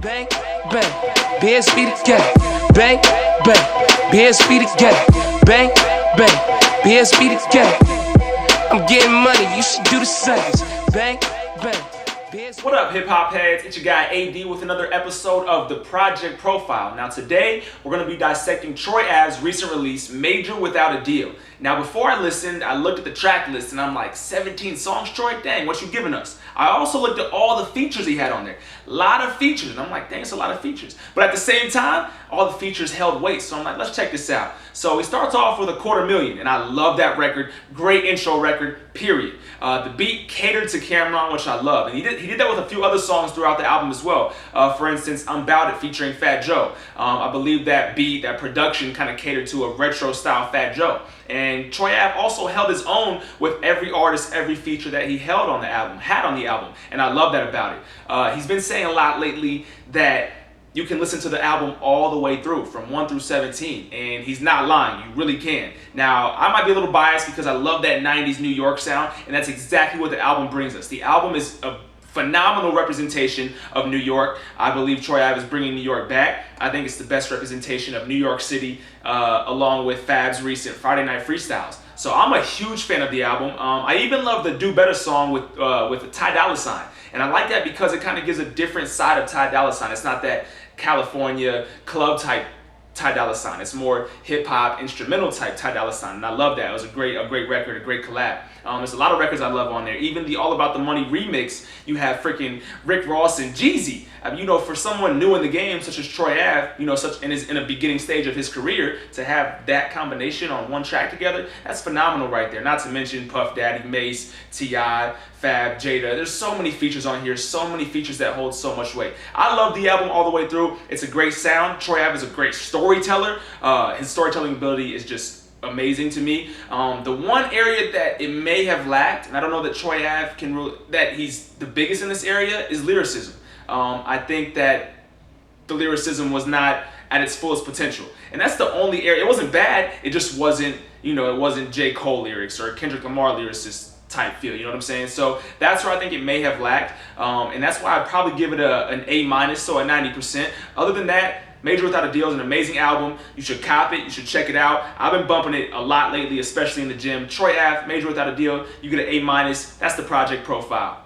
Bang, bang, BSB together. Bang, bang, BSB together. Bang, bang, BSB together. I'm getting money, you should do the same. Bang, bang. What up, hip hop heads? It's your guy AD with another episode of the Project Profile. Now today we're going to be dissecting Troy Ave's recent release, Major Without a Deal. Now before I listened, I looked at the track list and I'm like, 17 songs, Troy? Dang, what you giving us? I also looked at all the features he had on there. A lot of features, and I'm like, dang, it's a lot of features. But at the same time, all the features held weight, so I'm like, let's check this out. So he starts off with $250,000, and I love that record. Great intro record, period. The beat catered to Cameron, which I love, and he did that with a few other songs throughout the album as well. For instance, I'm Bout It featuring Fat Joe. I believe that beat, that production kind of catered to a retro style Fat Joe. And Troy Ave also held his own with every artist, every feature that he had on the album, and I love that about it. He's been saying a lot lately that you can listen to the album all the way through, from 1 through 17, and he's not lying, you really can. Now, I might be a little biased because I love that 90s New York sound, and that's exactly what the album brings us. The album is a phenomenal representation of New York. I believe Troy Ave is bringing New York back. I think it's the best representation of New York City, along with Fab's recent Friday Night Freestyles. So I'm a huge fan of the album. I even love the Do Better song with Ty Dolla $ign. And I like that because it kind of gives a different side of Ty Dolla $ign. It's not that California club type Ty Dolla $ign. It's more hip hop instrumental type Ty Dolla $ign, and I love that. It was a great record, a great collab. There's a lot of records I love on there. Even the All About the Money remix, you have freaking Rick Ross and Jeezy. For someone new in the game, such as Troy Ave, in a beginning stage of his career, to have that combination on one track together, that's phenomenal right there. Not to mention Puff Daddy, Mace, T.I., Fab, Jada. There's so many features on here, so many features that hold so much weight. I love the album all the way through. It's a great sound. Troy Ave is a great storyteller. His storytelling ability is just amazing to me. The one area that it may have lacked, and I don't know that Troy Ave that he's the biggest in this area, is lyricism. I think that the lyricism was not at its fullest potential, and that's the only area. It wasn't bad. It just wasn't, it wasn't J. Cole lyrics or Kendrick Lamar lyricist type feel, you know what I'm saying? So that's where I think it may have lacked, and that's why I'd probably give it an A-, so a 90%. Other than that, Major Without a Deal is an amazing album. You should cop it. You should check it out. I've been bumping it a lot lately, especially in the gym. Troy Ave, Major Without a Deal, you get an A-. That's the Project Profile.